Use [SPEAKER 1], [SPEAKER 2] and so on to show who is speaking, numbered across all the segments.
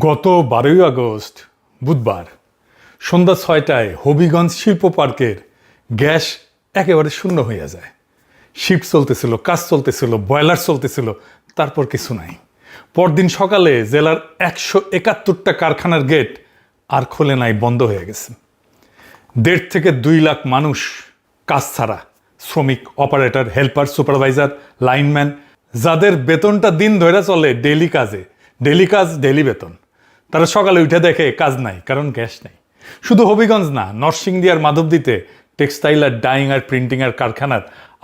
[SPEAKER 1] গত 12ই আগস্ট বুধবার সন্ধ্যা 6টায় হবিগঞ্জ শিল্প পার্কের গ্যাস একেবারে শূন্য হইয়া যায়। শিফট চলতেছিল, কাজ চলতেছিল, বয়লার চলতেছিল, তারপর কিছু নাই। পরদিন সকালে জেলার 171টা কারখানার গেট আর খোলে নাই, বন্ধ হয়ে গেছে। 1.5 থেকে 2 লাখ মানুষ কাজ ছাড়া, শ্রমিক, অপারেটর, হেল্পার, সুপারভাইজার, লাইনম্যান, যাদের বেতনটা দিন ধরে চলে ডেইলি কাজে, ডেইলি কাজ ডেইলি বেতন, তারা সকালে উঠে দেখে কাজ নাই, কারণ গ্যাস নাই। শুধু হবিগঞ্জ না, নরসিংদী আর মাধবদীতে টেক্সটাইল আর ডাইং আর প্রিন্টিং আর কারখানার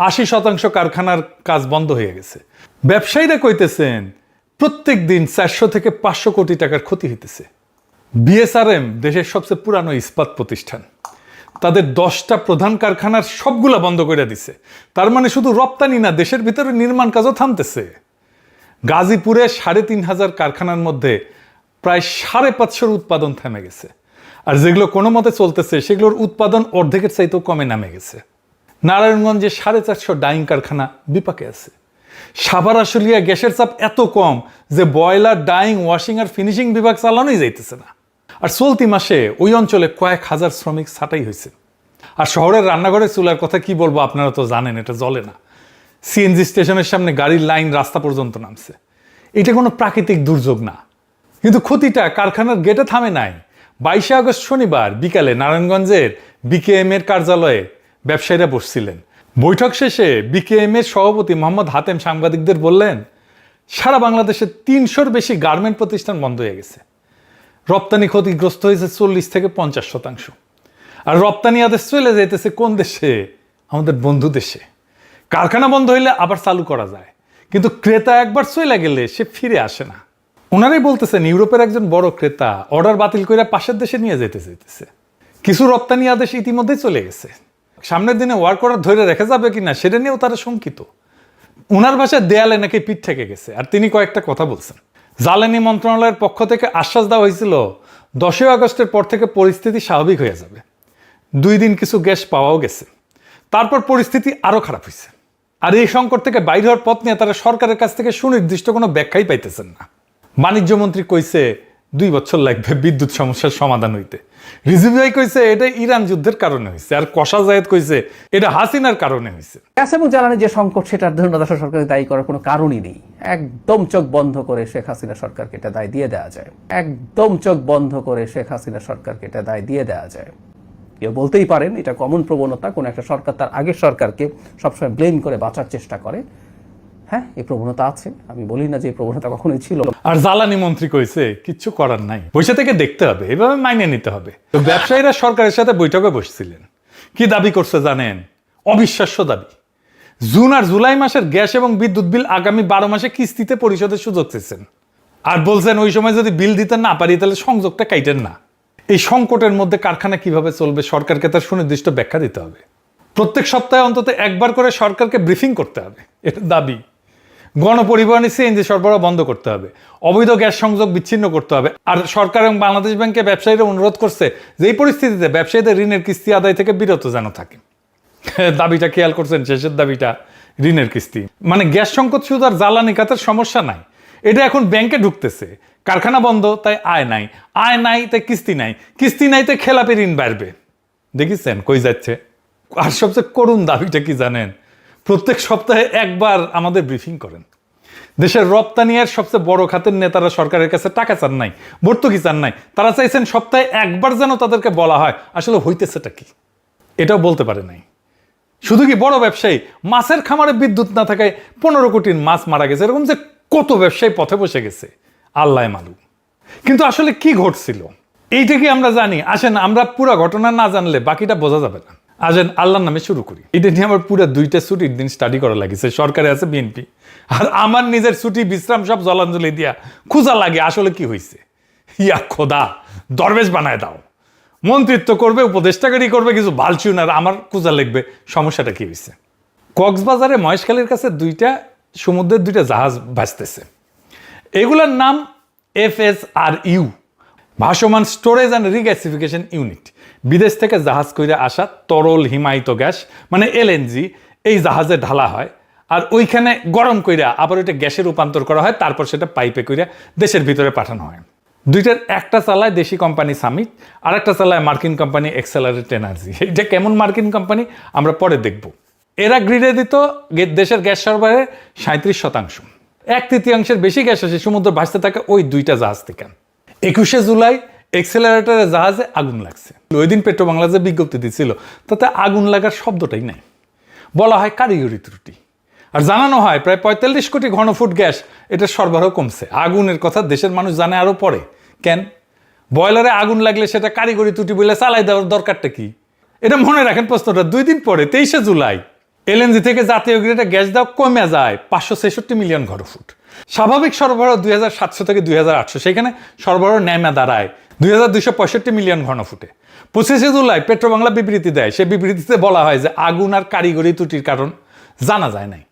[SPEAKER 1] 80% কারখানার কাজ বন্ধ হয়ে গেছে। ব্যবসায়ীরা কইতেছেন প্রত্যেক দিন 400 থেকে 500 কোটি টাকার ক্ষতি হইতেছে। বিএসআরএম দেশের সবচেয়ে পুরানো ইস্পাত প্রতিষ্ঠান, তাদের 10টা প্রধান কারখানার সবগুলা বন্ধ করে দিছে। তার মানে শুধু রপ্তানি না, দেশের ভিতরে নির্মাণ কাজও থামতেছে। গাজীপুরে 3,500 কারখানার মধ্যে প্রায় 550 উৎপাদন থেমে গেছে, আর যেগুলো কোনো মতে চলতেছে সেগুলোর উৎপাদন অর্ধেকের চাইতেও কমে নামে গেছে। নারায়ণগঞ্জে 450 ডাইং কারখানা বিপাকে আছে। সাভার আশুলিয়া গ্যাসের চাপ এত কম যে বয়লার, ডাইং, ওয়াশিং আর ফিনিশিং বিভাগ চালানোই যাইতেছে না। আর চলতি মাসে ওই অঞ্চলে কয়েক হাজার শ্রমিক ছাঁটাই হয়েছে। আর শহরের রান্নাঘরের চুলার কথা কি বলবো, আপনারা তো জানেন এটা জ্বলে না। সিএনজি স্টেশনের সামনে গাড়ির লাইন রাস্তা পর্যন্ত নামছে। এটা কোনো প্রাকৃতিক দুর্যোগ না, কিন্তু ক্ষতিটা কারখানার গেটে থামে নাই। 22 আগস্ট শনিবার বিকালে নারায়ণগঞ্জের বিকেএম এর কার্যালয়ে ব্যবসায়ীরা বসছিলেন। বৈঠক শেষে বিকেএম এর সভাপতি মোহাম্মদ হাতেম সাংবাদিকদের বললেন, সারা বাংলাদেশে 300-র বেশি গার্মেন্ট প্রতিষ্ঠান বন্ধ হয়ে গেছে। রপ্তানি ক্ষতিগ্রস্ত হয়েছে 40 থেকে 50%। আর রপ্তানি আদেশ চলে যাইতেছে কোন দেশে? আমাদের বন্ধু দেশে। কারখানা বন্ধ হইলে আবার চালু করা যায়, কিন্তু ক্রেতা একবার চলে গেলে সে ফিরে আসে না। ওনারাই বলতেছেন ইউরোপের একজন বড় ক্রেতা অর্ডার বাতিল করে পাশের দেশে নিয়ে যেতে চাইতেছে। কিছু রপ্তানি আদেশ ইতিমধ্যেই চলে গেছে, সামনের দিনে ওয়ার্ক অর্ডার ধরে রেখে যাবে কিনা সেটা নিয়েও তারা শঙ্কিত। ওনার ভাষায় দেয়ালে নাকি পিঠ থেকে গেছে। আর তিনি কয়েকটা কথা বলছেন। জ্বালানি মন্ত্রণালয়ের পক্ষ থেকে আশ্বাস দেওয়া হয়েছিল 10 আগস্টের পর থেকে পরিস্থিতি স্বাভাবিক হয়ে যাবে। 2 দিন কিছু গ্যাস পাওয়াও গেছে, তারপর পরিস্থিতি আরো খারাপ হয়েছে। আর এই সংকট থেকে বাইরে হওয়ার পথ নিয়ে তারা সরকারের কাছ থেকে সুনির্দিষ্ট কোনো ব্যাখ্যাই পাইতেছেন না। বাণিজ্য মন্ত্রী কইছে 2 বছর লাগবে বিদ্যুৎ সমস্যার সমাধান হইতে। রিজভী ভাই কইছে এটা ইরান যুদ্ধের কারণে হয়েছে, আর কষা জায়েদ কইছে এটা হাসিনার কারণে হয়েছে।
[SPEAKER 2] গ্যাস এবং জ্বালানির যে সংকট, সেটার জন্য দেশের সরকারকে দায়ী করার কোনো কারণই নেই। একদম চোখ বন্ধ করে শেখ হাসিনা সরকারকে এটা দায় দিয়ে দেওয়া যায়। একদম চোখ বন্ধ করে শেখ হাসিনা সরকারকে এটা দায় দিয়ে দেওয়া যায়। কেউ বলতেই পারেন এটা কমন প্রবণতা, কোন একটা সরকার তার আগের সরকারকে সবসময় ব্লেম করে বাঁচার চেষ্টা করে। হ্যাঁ, এই প্রবণতা আছে, আমি বলি না যে এই প্রবণতা কখনোই ছিল।
[SPEAKER 1] আর জ্বালানি মন্ত্রী কইছে কিচ্ছু করার নাই, বসে থেকে দেখতে হবে, এভাবে মাইনে নিতে হবে। তো ব্যবসায়ীরা সরকারের সাথে বৈঠকে বসছিলেন। কি দাবি করছে জানেন? অবিশ্বাস্য দাবি। জুন আর জুলাই মাসের গ্যাস এবং বিদ্যুৎ বিল আগামী 12 মাসে কিস্তিতে পরিশোধের সুযোগ চেয়েছেন। আর বলছেন ওই সময় যদি বিল দিতে না পারি তাহলে সংযোগটা কাইটেন না। এই সংকটের মধ্যে কারখানা কিভাবে চলবে সরকারকে তার সুনির্দিষ্ট ব্যাখ্যা দিতে হবে। প্রত্যেক সপ্তাহে অন্তত একবার করে সরকারকে ব্রিফিং করতে হবে, এটা দাবি। গণপরিবহনে সিএনজি সরবরাহ বন্ধ করতে হবে, অবৈধ গ্যাস সংযোগ বিচ্ছিন্ন করতে হবে। আর সরকার এবং বাংলাদেশ ব্যাংকে ব্যবসায়ীরা অনুরোধ করছে যে এই পরিস্থিতিতে ব্যবসায়ীদের ঋণের কিস্তি আদায় থেকে বিরত যেন থাকে। দাবিটা খেয়াল করছেন? শেষের দাবিটা ঋণের কিস্তি। মানে গ্যাস সংকট শুধু আর জ্বালানি খাতের সমস্যা নাই, এটা এখন ব্যাংকে ঢুকতেছে। কারখানা বন্ধ তাই আয় নাই, আয় নাই তাই কিস্তি নাই, কিস্তি নাই তাই খেলাপি ঋণ বাড়বে। দেখেছেন কই যাচ্ছে? আর সবচেয়ে করুণ দাবিটা কি জানেন? প্রত্যেক সপ্তাহে একবার আমাদের ব্রিফিং করেন। দেশের রপ্তানি আর সবচেয়ে বড় খাতের নেতারা সরকারের কাছে টাকা চান নাই, ভর্তুকি চান নাই, তারা চাইছেন সপ্তাহে একবার যেন তাদেরকে বলা হয় আসলে হইতেছেটা কি। এটাও বলতে পারে নাই। শুধু কি বড় ব্যবসায়ী, মাছের খামারে বিদ্যুৎ না থাকায় 15 কোটির মাছ মারা গেছে, এরকম যে কত ব্যবসায়ী পথে বসে গেছে আল্লাহ মালুম। কিন্তু আসলে কি ঘটছিল এইটা কি আমরা জানি? আসেন আমরা পুরো ঘটনা না জানলে বাকিটা বোঝা যাবে না। আসেন আল্লাহর নামে শুরু করি। এটা নিয়ে আমার পুরো 2টা ছুটির দিন স্টাডি করা লাগিছে। সরকারে আছে বিএনপি, আর আমার নিজের ছুটি বিশ্রাম সব জলাঞ্জলি দিয়া খোঁজা লাগে আসলে কি হয়েছে। ইয়া খোদা, দরবেশ বানায় দাও। মন্ত্রিত্ব করবে, উপদেষ্টাকারী করবে, কিছু ভালচুন, আর আমার খোঁজা লিখবে সমস্যাটা কি হয়েছে। কক্সবাজারে মহেশখালীর কাছে সমুদ্রের 2টা জাহাজ ভাসতেছে। এগুলোর নাম FSRU, ভাসমান স্টোরেজ অ্যান্ড রিগ্যাসিফিকেশন ইউনিট। বিদেশ থেকে জাহাজ কইরা আসা তরল হিমায়িত গ্যাস মানে LNG এই জাহাজে ঢালা হয়, আর ওইখানে গরম কইরা আবার ওইটা গ্যাসে রূপান্তর করা হয়, তারপর সেটা পাইপে কইরা দেশের ভিতরে পাঠানো হয়। দুইটার একটা চালায় দেশি কোম্পানি সামিট, আর একটা চালায় মার্কিন কোম্পানি এক্সেলারেট এনার্জি। এটা কেমন মার্কিন কোম্পানি আমরা পরে দেখব। এরা গ্রিডে দিত দেশের গ্যাস সরবরাহের 37%। 1/3 বেশি গ্যাস আসে সমুদ্র ভাসতে থাকে ওই দুইটা জাহাজ থেকে। 21শে জুলাই এক্সেলারেটরের জাহাজে আগুন লাগছে। ওই দিন পেট্রোবাংলা যে বিজ্ঞপ্তি দিচ্ছিল তাতে আগুন লাগার শব্দটাই নাই, বলা হয় কারিগরি ত্রুটি। আর জানানো হয় প্রায় 45 কোটি ঘনফুট গ্যাস এটা সরবরাহ কমছে। আগুনের কথা দেশের মানুষ জানে আরো পরে। কেন? বয়লারে আগুন লাগলে সেটা কারিগরি ত্রুটি বলে চালাই দেওয়ার দরকারটা কি? এটা মনে রাখেন প্রশ্নটা। 2 দিন পরে 23শে জুলাই এলএনজি থেকে জাতীয় গ্রিডে গ্যাস দেওয়া কমে যায় 566 মিলিয়ন ঘনফুট। স্বাভাবিক সরবরাহ 2700 থেকে 2800, সেখানে সরবরাহ নেমে দাঁড়ায় 2265 মিলিয়ন ঘনফুটে। 25শে জুলাই পেট্রোবাংলা বিবৃতি দেয়। সে বিবৃতিতে বলা হয় যে আগুন আর কারিগরি ত্রুটির কারণ জানা যায় নাই।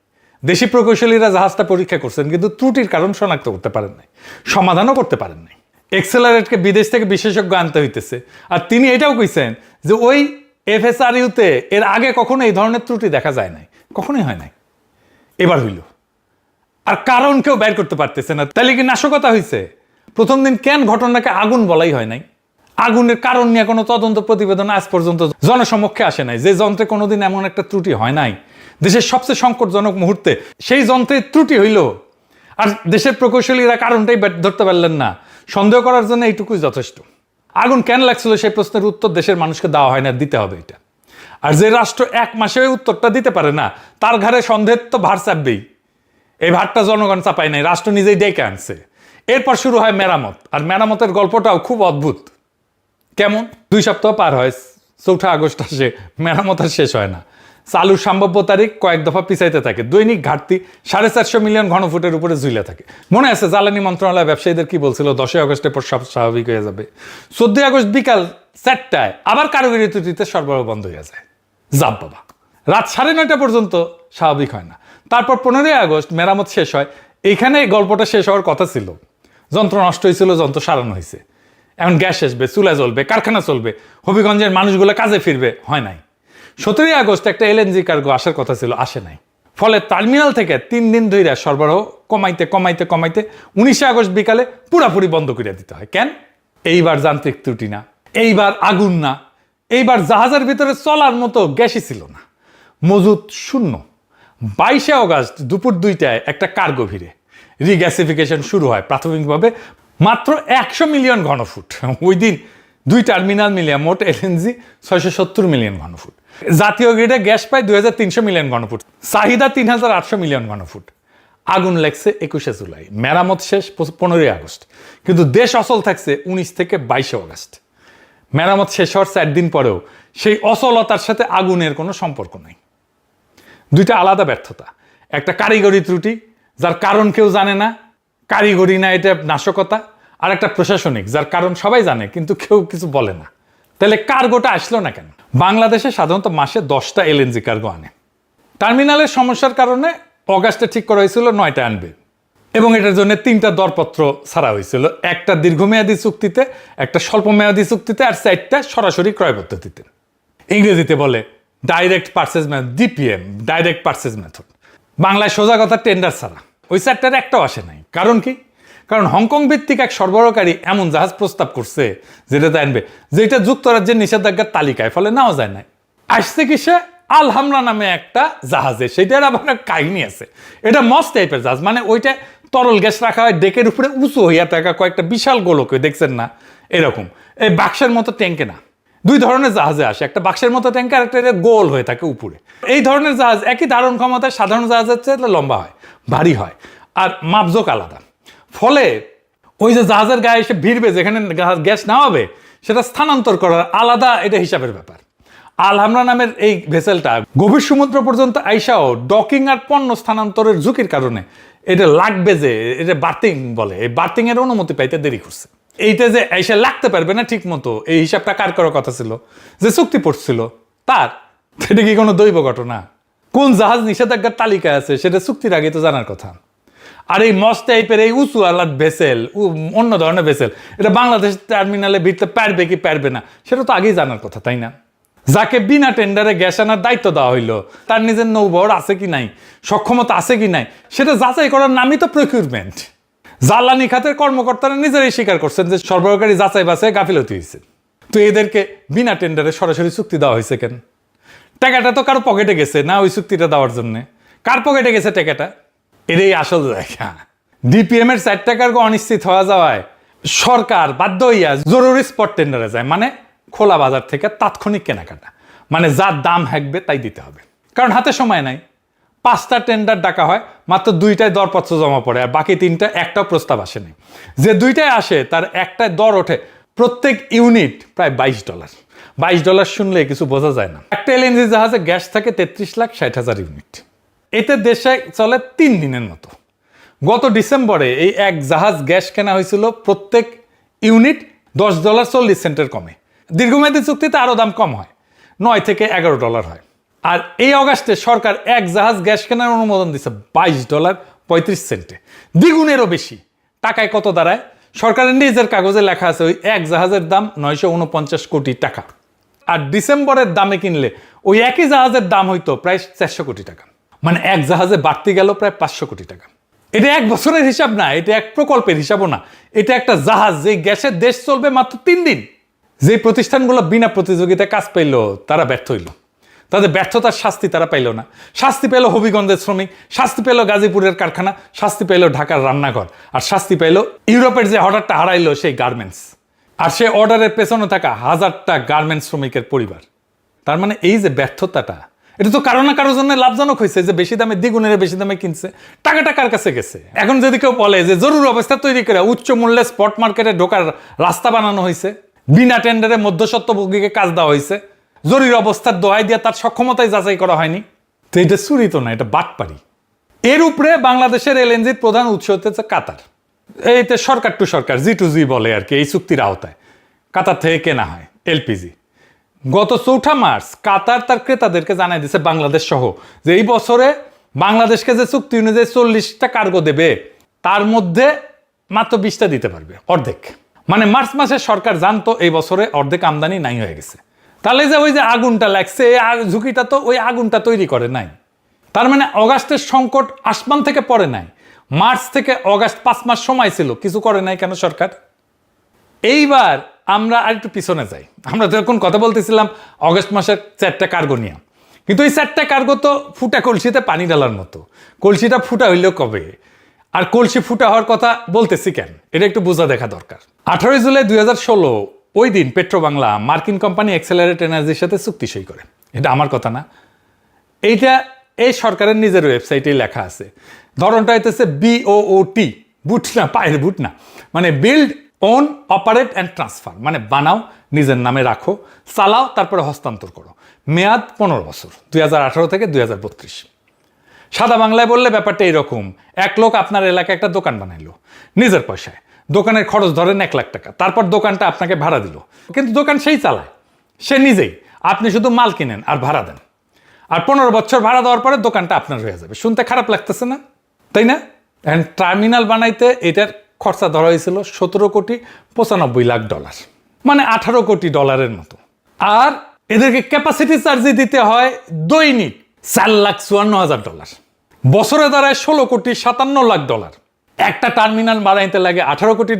[SPEAKER 1] দেশি প্রকৌশলীরা জাহাজটা পরীক্ষা করছেন কিন্তু ত্রুটির কারণ শনাক্ত করতে পারেন নাই, সমাধানও করতে পারেন নাই। এক্সেলারেটকে বিদেশ থেকে বিশেষজ্ঞ আনতে হইতেছে। আর তিনি এটাও কইছেন যে ওই এফএসআরইউতে এর আগে কখনো এই ধরনের ত্রুটি দেখা যায় নাই, কখনোই হয় নাই, এবার হইল। আর কারণ কেউ বের করতে পারতেছে না। তাহলে কি নাশকতা হয়েছে? প্রথম দিন কেন ঘটনাকে আগুন বলাই হয় নাই? আগুনের কারণ নিয়ে কোনো তদন্ত প্রতিবেদন আজ পর্যন্ত জনসমক্ষে আসে নাই। যে যন্ত্রে কোনোদিন এমন একটা ত্রুটি হয় নাই, দেশের সবচেয়ে সংকটজনক মুহূর্তে সেই যন্ত্রের ত্রুটি হইল, আর দেশের প্রকৌশলীরা কারণটাই ধরতে পারলেন না। সন্দেহ করার জন্য এইটুকুই যথেষ্ট। আগুন কেন লাগছিল সেই প্রশ্নের উত্তর দেশের মানুষকে দেওয়া হয় না, দিতে হবে এটা। আর যে রাষ্ট্র 1 মাসে ওই উত্তরটা দিতে পারে না তার ঘাড়ে সন্দেহের তো ভার চাপবেই। এই ভারটা জনগণ চাপায় নাই, রাষ্ট্র নিজেই ডেকে আনছে। এরপর শুরু হয় মেরামত। আর মেরামতের গল্পটাও খুব অদ্ভুত। কেমন? 2 সপ্তাহ পার হয়, 4 আগস্ট আসে, মেরামত আর শেষ হয় না। চালুর সম্ভাব্য তারিখ কয়েক দফা পিছাইতে থাকে। দৈনিক ঘাটতি 450 মিলিয়ন ঘনফুটের উপরে ঝুলে থাকে। মনে আছে জ্বালানি মন্ত্রণালয় ব্যবসায়ীদের কি বলছিল? 10 আগস্টের পর সব স্বাভাবিক হয়ে যাবে। 14 আগস্ট বিকাল 4টায় আবার কারিগরি ত্রুটিতে সরবরাহ বন্ধ হয়ে যায়। যাব বাবা, রাত 9:30 পর্যন্ত স্বাভাবিক হয় না। তারপর 15 আগস্ট মেরামত শেষ হয়। এইখানে গল্পটা শেষ হওয়ার কথা ছিল। যন্ত্র নষ্ট হয়েছিল, যন্ত্র সারানো হয়েছে, এখন গ্যাস আসবে, চুলা জ্বলবে, কারখানা চলবে, হবিগঞ্জের মানুষগুলো কাজে ফিরবে, হয় নাই। 17 আগস্ট একটা এলএনজি কার্গো আসার কথা ছিল, আসে নাই। ফলে টার্মিনাল থেকে 3 দিন ধরে সরবরাহ কমাইতে 19 আগস্ট বিকালে পুরাপুরি বন্ধ করে দিতে হয়। কেন? এইবার যান্ত্রিক ত্রুটি না, এইবার আগুন না, এইবার জাহাজের ভিতরে চলার মতো গ্যাসই ছিল না, মজুদ শূন্য। 22 আগস্ট দুপুর 2টায় একটা কার্গো ভিড়ে রিগ্যাসিফিকেশন শুরু হয় প্রাথমিকভাবে মাত্র 100 মিলিয়ন ঘনফুট। ওই দিন 2 টার্মিনাল মিলিয়ে মোট এলএনজি 670 মিলিয়ন ঘনফুট। জাতীয় গ্রিডে গ্যাস পায় 2300 মিলিয়ন ঘনফুট, চাহিদা 3800 মিলিয়ন ঘনফুট। আগুন লাগছে 21শে জুলাই, মেরামত শেষ 15 আগস্ট, কিন্তু দেশ অচল থাকছে 19 থেকে 22 আগস্ট। মেরামত শেষ হওয়ার 4 দিন পরেও সেই অচলতার সাথে আগুনের কোনো সম্পর্ক নাই। দুইটা আলাদা ব্যর্থতা। একটা কারিগরি ত্রুটি যার কারণ কেউ জানে না, কারিগরি না, এটা নাশকতা। আর একটা প্রশাসনিক যার কারণ সবাই জানে কিন্তু কেউ কিছু বলে না। তাহলে কার্গোটা আসলো না কেন? বাংলাদেশে সাধারণত মাসে 10টা এলএনজি কার্গো আনে। টার্মিনালের সমস্যার কারণে অগাস্টে ঠিক করা হয়েছিল 9টা আনবে, এবং এটার জন্য 3টা দরপত্র ছাড়া হয়েছিল। একটা দীর্ঘমেয়াদী চুক্তিতে, একটা স্বল্পমেয়াদী চুক্তিতে, আর 4টা সরাসরি ক্রয় পদ্ধতিতে। ইংরেজিতে বলে direct purchase method, DPM, direct purchase method. বাংলায় সোজা কথা টেন্ডার ছাড়া। ওই 4টার একটাও আসে নাই। কারণ কি? কারণ হংকং ভিত্তিক এক সরবরাহকারী এমন জাহাজ প্রস্তাব করছে যেটা আনবে, যেটা যুক্তরাজ্যের নিষেধাজ্ঞার তালিকায়, ফলে নেওয়া যায় না। আসছে কিসে? আলহামরা নামে একটা জাহাজে। সেটার আবার একটা কাহিনী আছে। এটা মস্ত টাইপের জাহাজ, মানে ওইটা তরল গ্যাস রাখা হয় ডেকের উপরে উঁচু হইয়া থাকা কয়েকটা বিশাল গোলকে, দেখছেন না? এরকম এই বাক্সের মতো ট্যাঙ্কে না। 2 ধরনের জাহাজে আসে, একটা বাক্সের মতো ট্যাঙ্কে, আর একটা গোল হয়ে থাকে উপরে। এই ধরনের জাহাজ একই ধারণ ক্ষমতায় সাধারণ জাহাজের চেয়ে লম্বা হয়, ভারী হয়, আর মাপজোক আলাদা। ফলে ওই যে জাহাজের গায়ে এসে ভিড়বে যেখানে গ্যাস নামাবে, সেটা স্থানান্তর করার আলাদা এটা হিসাবের ব্যাপার। আলহামরা নামের এই ভেসেলটা গভীর সমুদ্র পর্যন্ত আইসাও ডকিং আর পণ্য স্থানান্তরের ঝুঁকির কারণে এটা লাগবে, যে এটা বার্থিং বলে, এই বার্থিং এর অনুমতি পাইতে দেরি করছে। এইটা যে আইসা লাগতে পারবে না ঠিক মতো, এই হিসাবটা কার করার কথা ছিল? যে চুক্তি পড়ছিল তার। সেটা কি কোনো দৈব ঘটনা? কোন জাহাজ নিষেধাজ্ঞার তালিকায় আছে সেটা চুক্তির আগে তো জানার কথা। আর এই মস্ত টাইপের এই উঁচু আলাদ ভেসেল, অন্য ধরনের ভেসেল, এটা বাংলাদেশ টার্মিনালে ভিড়তে পারবে কি পারবে না সেটা তো আগেই জানার কথা, তাই না? যাকে বিনা টেন্ডারে গ্যাস আনার দায়িত্ব দেওয়া হইলো, তার নিজের নৌবহর আছে কি নাই, সক্ষমতা আছে কি নাই, সেটা যাচাই করার নামই তো প্রকিউরমেন্ট। জ্বালানি খাতের কর্মকর্তারা নিজেরাই স্বীকার করছেন যে সরবরাহকারী যাচাই বাছাই গাফিলতি হয়েছে। তো এদেরকে বিনা টেন্ডারে সরাসরি চুক্তি দেওয়া হয়েছে কেন? টাকাটা তো কারো পকেটে গেছে না ওই চুক্তিটা দেওয়ার জন্য? কার পকেটে গেছে টাকাটা? এটাই আসল জায়গা। ডিপিএম এর 4 টাকার অনিশ্চিত হওয়া যাওয়ায় সরকার বাধ্য হইয়া জরুরি স্পট টেন্ডারে যায়, মানে খোলা বাজার থেকে তাৎক্ষণিক কেনাকাটা, মানে যার দাম হাঁকবে তাই দিতে হবে, কারণ হাতে সময় নাই। 5টা টেন্ডার ডাকা হয়, মাত্র 2টায় দরপত্র জমা পড়ে, আর বাকি 3টা একটাও প্রস্তাব আসেনি। যে 2টায় আসে তার একটায় দর ওঠে প্রত্যেক ইউনিট প্রায় $22। $22 শুনলে কিছু বোঝা যায় না। একটা এলএনজি জাহাজে গ্যাস থাকে 33,60,000 ইউনিট। এতে দেশে চলে 3 দিনের মতো। গত ডিসেম্বরে এই এক জাহাজ গ্যাস কেনা হয়েছিল প্রত্যেক ইউনিট $10.40 কমে। দীর্ঘমেয়াদী চুক্তিতে আরও দাম কম হয়, $9 থেকে $11 হয়। আর এই অগাস্টে সরকার এক জাহাজ গ্যাস কেনার অনুমোদন দিচ্ছে $22.35, দ্বিগুণেরও বেশি। টাকায় কত দাঁড়ায়? সরকারের নিজের কাগজে লেখা আছে ওই এক জাহাজের দাম 949 কোটি টাকা। আর ডিসেম্বরের দামে কিনলে ওই একই জাহাজের দাম হইতো প্রায় 400 কোটি টাকা, মানে এক জাহাজে বাড়তি গেল প্রায় 500 কোটি টাকা। এটা এক বছরের হিসাব না, এটা এক প্রকল্পের হিসাবও না, এটা একটা জাহাজ যে গ্যাসের দেশ চলবে মাত্র 3 দিন। যে প্রতিষ্ঠানগুলো বিনা প্রতিযোগিতায় কাজ পাইল তারা ব্যর্থ হইল, তাদের ব্যর্থতার শাস্তি তারা পাইল না। শাস্তি পেল হবিগঞ্জের শ্রমিক, শাস্তি পেল গাজীপুরের কারখানা, শাস্তি পেল ঢাকার রান্নাঘর, আর শাস্তি পেল ইউরোপের যে অর্ডারটা হারাইলো সেই গার্মেন্টস, আর সেই অর্ডারের পেছনে থাকা হাজারটা গার্মেন্টস শ্রমিকের পরিবার। তার মানে এই যে ব্যর্থতাটা, এটা তো কারো না কারোর জন্য লাভজনক হয়েছে, যে বেশি দামে দ্বিগুণের বেশি দামে কিনছে, টাকাটা কার কাছে গেছে? এখন যদি কেউ বলে যে জরুরি অবস্থা তৈরি করে উচ্চ মূল্যে স্পট মার্কেটে ঢোকার রাস্তা বানানো হয়েছে, বিনা টেন্ডারে মধ্যস্বত্বভোগীকে কাজ দেওয়া হয়েছে, জরুরি অবস্থার দোহাই দিয়ে তার সক্ষমতায় যাচাই করা হয়নি, তো এটা চুরি তো না, এটা বাটপারি। এর উপরে বাংলাদেশের এলএনজির প্রধান উৎস হচ্ছে কাতার। এইতে সরকার টু সরকার, জি টু জি বলে আর কি, এই চুক্তির আওতায় কাতার থেকে কেনা হয় এলপিজি। গত 4 মার্চ কাতার তার ক্রেতাদেরকে জানাই দিয়েছে বাংলাদেশ সহ যে এই বছরে বাংলাদেশকে যে চুক্তি অনুযায়ী 40টা কার্গো দেবে তার মধ্যে মাত্র 20টা দিতে পারবে, অর্ধেক। মানে মার্চ মাসে সরকার জানতো এই বছরে অর্ধেক আমদানি নাই হয়ে গেছে। তাহলে যে ওই যে আগুনটা লাগছে, এই ঝুঁকিটা তো ওই আগুনটা তৈরি করে নাই। তার মানে অগাস্টের সংকট আসমান থেকে পড়ে নাই, মার্চ থেকে অগাস্ট 5 মাস সময় ছিল, কিছু করে নাই কেন সরকার? এইবার আমরা আর একটু পিছনে যাই। আমরা যখন কথা বলতেছিলাম অগস্ট মাসের 4টা কার্গো নিয়ে, কিন্তু এই 4টা কার্গো তো ফুটা কলসিতে পানি ঢালার মতো। কলসিটা ফুটা হইলেও কবে, আর কলসি ফুটা হওয়ার কথা বলতেছি কেন, এটা একটু বোঝা দেখা দরকার। 18 জুলাই 2016 ওই দিন পেট্রো বাংলা মার্কিন কোম্পানি এক্সেলারেট এনার্জির সাথে চুক্তি সই করে। এটা আমার কথা না, এইটা এই সরকারের নিজের ওয়েবসাইটেই লেখা আছে। ধরনটা হইতেছে BOOT, বুট না, পায়ের বুট না, মানে build, own, operate and transfer, মানে বানাও, নিজের নামে রাখো, চালাও, তারপরে হস্তান্তর করো। মেয়াদ 15 বছর, 2018 থেকে 2032। সাদা বাংলায় বললে ব্যাপারটা এইরকম: এক লোক আপনার এলাকায় একটা দোকান বানাইলো নিজের পয়সায়, দোকানের খরচ ধরেন 1 লাখ টাকা, তারপর দোকানটা আপনাকে ভাড়া দিল, কিন্তু দোকান সেই চালায়, সে নিজেই, আপনি শুধু মাল কিনেন আর ভাড়া দেন। আর 15 বছর ভাড়া দেওয়ার পরে দোকানটা আপনার হয়ে যাবে। শুনতে খারাপ লাগতেছে না, তাই না? এখন টার্মিনাল বানাইতে এটার খরচা ধরা হয়েছিল $17,95,00,000, মানে $18 কোটি মতো। আর এদেরকে ক্যাপাসিটি চার্জে দিতে হয় দৈনিক $4,54,000, বছরে দাঁড়ায় $16,57,00,000। একটা টার্মিনাল বানাইতে লাগে $18 কোটি,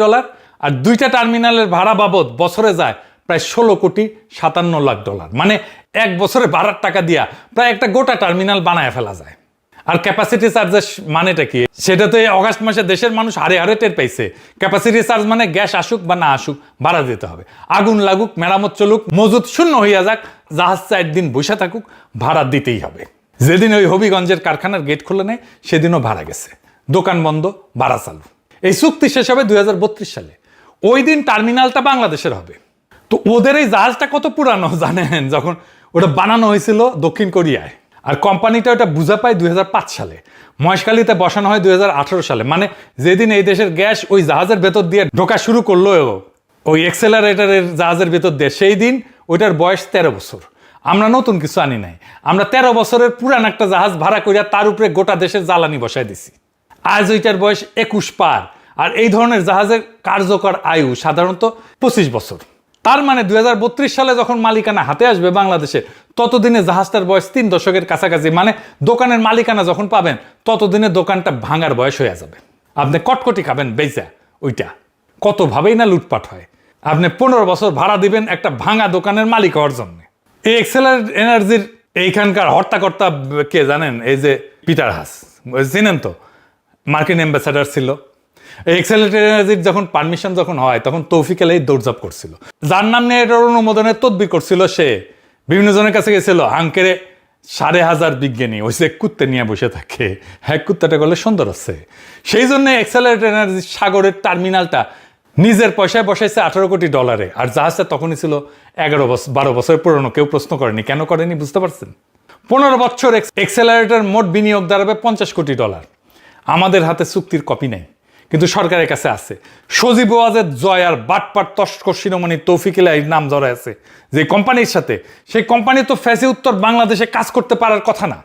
[SPEAKER 1] আর 2টা টার্মিনালের ভাড়া বাবদ বছরে যায় প্রায় $16,57,00,000। মানে এক বছরে ভাড়ার টাকা দিয়া প্রায় একটা গোটা টার্মিনাল বানায় ফেলা যায়। আর ক্যাপাসিটি চার্জের মানেটা কি? সেটা তো এই অগাস্ট মাসে দেশের মানুষ হারে হারে টের পাইছে। ক্যাপাসিটি চার্জ মানে গ্যাস আসুক বা না আসুক ভাড়া দিতে হবে, আগুন লাগুক, মেরামত চলুক, মজুদ শূন্য হইয়া যাক, জাহাজ 4 দিন বসে থাকুক, ভাড়া দিতেই হবে। যেদিন ওই হবিগঞ্জের কারখানার গেট খুলে নেয় সেদিনও ভাড়া গেছে, দোকান বন্ধ, ভাড়া চালু। এই চুক্তি শেষ হবে 2032 সালে। ওই দিন টার্মিনালটা বাংলাদেশের হবে। তো ওদের এই জাহাজটা কত পুরানো জানেন? যখন ওটা বানানো হয়েছিল দক্ষিণ কোরিয়ায়, আর কোম্পানিটা ওটা বুঝা পায় 2005 সালে, মহেশখালীতে বসানো হয় 2018 সালে। মানে যেদিন এই দেশের গ্যাস ওই জাহাজের ভেতর দিয়ে ঢোকা শুরু করলো, ওই এক্সেলারেটরের জাহাজের ভেতর দিয়ে, সেই দিন ওইটার বয়স 13 বছর। আমরা নতুন কিছু আনি নাই, আমরা 13 বছরের পুরান একটা জাহাজ ভাড়া করিয়া তার উপরে গোটা দেশের জ্বালানি বসায় দিছি। আজ ওইটার বয়স 21 পার, আর এই ধরনের জাহাজের কার্যকর আয়ু সাধারণত 25 বছর। তার মানে 2032 সালে যখন মালিকানা হাতে আসবে বাংলাদেশে, ততদিনে জাহাজটার বয়স 3 দশকের কাছাকাছি। মানে দোকানের মালিকানা যখন পাবেন ততদিনে দোকানটা ভাঙার বয়স হয়ে যাবে। আপনি কটকটি খাবেন বেচা ওইটা কতভাবেই না লুটপাট হয়। আপনি 15 বছর ভাড়া দিবেন একটা ভাঙা দোকানের মালিক হওয়ার জন্য। এই এক্সেলারেট এনার্জির এইখানকার হর্তাকর্তা কে জানেন? এই যে পিটার হাস, চিনেন তো, মার্কিন অ্যাম্বাসাডার ছিল। এই এক্সেলারেট এনার্জির যখন পারমিশন যখন হয় তখন তৌফিক আলাই দৌড়ঝাঁপ করছিল। যার নাম নিয়ে এটার অনুমোদনের তদবির করছিল সে বিভিন্ন জনের কাছে গেছিল, হাঙ্কেরে 5,500 বিজ্ঞানী ওই যে কুত্তে নিয়ে বসে থাকে, হ্যাঁ কুত্তাটা করলে সুন্দর আছে। সেই জন্য এক্সেলারেট এনার্জি সাগরের টার্মিনালটা নিজের পয়সায় বসাইছে $18 কোটি, আর জাহাজটা তখনই ছিল 12 বছর পুরনো। কেউ প্রশ্ন করেনি, কেন করেনি বুঝতে পারছেন? 15 বছর এক্সেলারেটর মোট বিনিয়োগ দাঁড়াবে $50 কোটি। আমাদের হাতে চুক্তির কপি নেই, কিন্তু সরকারের কাছে আছে। সজীব ওয়াজেদ জয় আর বাটপাট তস্কর শিরোমণি তৌফিক আলাইর নাম জড়ায় আছে যে কোম্পানির সাথে। সেই কোম্পানি তো ফ্যাসি উত্তর বাংলাদেশে কাজ করতে পারার কথা না।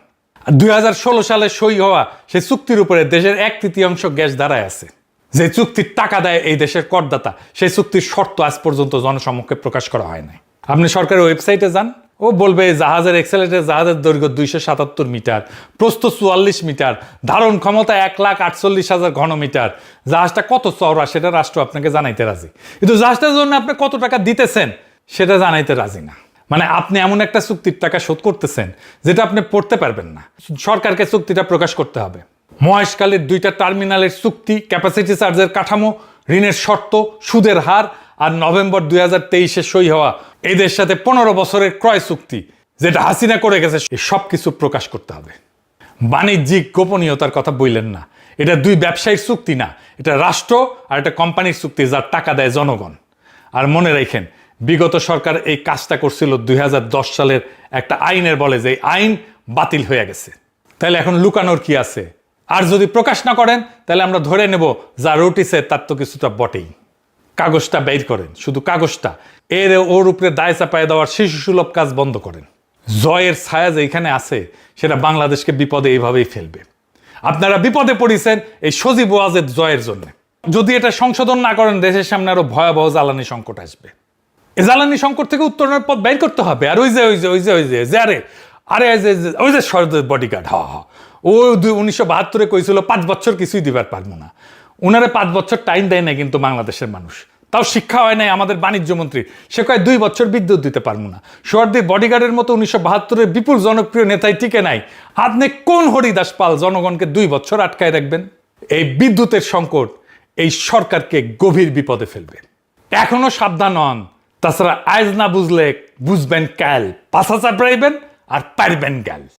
[SPEAKER 1] 2016 সালে সই হওয়া সেই চুক্তির উপরে দেশের 1/3 গ্যাস দাঁড়ায় আছে। যে চুক্তির টাকা দেয় এই দেশের করদাতা, সেই চুক্তির শর্ত আজ পর্যন্ত জনসমক্ষে প্রকাশ করা হয় নাই। আপনি সরকারের ওয়েবসাইটে যান, ও বলবে জাহাজের এক্সেলেটের জাহাজের দৈর্ঘ্য 277 মিটার, প্রস্থ 44 মিটার, ধারণ ক্ষমতা 1,48,000 ঘনমিটার। জাহাজটা কত চওড়া সেটা রাষ্ট্র আপনাকে জানাইতে রাজি, কিন্তু জাহাজটার জন্য আপনি কত টাকা দিতেছেন সেটা জানাইতে রাজি না। মানে আপনি এমন একটা চুক্তির টাকা শোধ করতেছেন যেটা আপনি পড়তে পারবেন না। সরকারকে চুক্তিটা প্রকাশ করতে হবে। মহেশখালীর 2টা টার্মিনালের চুক্তি, ক্যাপাসিটি চার্জের কাঠামো, ঋণের শর্ত, সুদের হার, আর নভেম্বর 2023 সই হওয়া এদের সাথে 15 বছরের ক্রয় চুক্তি যেটা হাসিনা করে গেছে, এই সব কিছু প্রকাশ করতে হবে। বাণিজ্যিক গোপনীয়তার কথা বললেন না, এটা 2 ব্যবসায়ীর চুক্তি না, এটা রাষ্ট্র আর একটা কোম্পানির চুক্তি যার টাকা দেয় জনগণ। আর মনে রাখেন, বিগত সরকার এই কাজটা করছিল 2010 সালের একটা আইনের বলে, যে আইন বাতিল হয়ে গেছে। তাহলে এখন লুকানোর কি আছে? আর যদি প্রকাশ না করেন তাহলে আমরা ধরে নেব যা রটিছে তার তো কিছুটা বটেই। কাগজটা বের করেন, শুধু কাগজটা, ওর উপরে দায় চাপায় দেওয়ার শিশু সুলভ কাজ বন্ধ করেন। জয়ের ছায়া যেখানে আছে সেটা বাংলাদেশকে বিপদে এইভাবেই ফেলবে। আপনারা বিপদে পড়েছেন এই সজীব ওয়াজেদ জয়ের জন্য। যদি এটা সংশোধন না করেন দেশের সামনে আরো ভয়াবহ জ্বালানি সংকট আসবে। এই জ্বালানি সংকট থেকে উত্তরণের পথ বের করতে হবে। আর ওই যে সরদের বডিগার্ড, ও 1972 কইছিল 5 বছর কিছুই দিবার পারবো না। উনারে 5 বছর টাইম দেয় না কিন্তু বাংলাদেশের মানুষ, তাও শিক্ষা হয় নাই আমাদের বাণিজ্য মন্ত্রী, সে কয় 2 বছর বিদ্যুৎ দিতে পারবো না। সোহরাওয়ার্দী বডিগার্ডের মতো 1972 বিপুল জনপ্রিয় নেতাই টিকে নাই। আপনি কোন হরিদাস পাল জনগণকে 2 বছর আটকায় রাখবেন? এই বিদ্যুতের সংকট এই সরকারকে গভীর বিপদে ফেলবে। এখনো সাবধান হন, তাছাড়া আজ না বুঝলে বুঝবেন কাল, পাছা চাপড়াইবেন আর পারবেন গাল।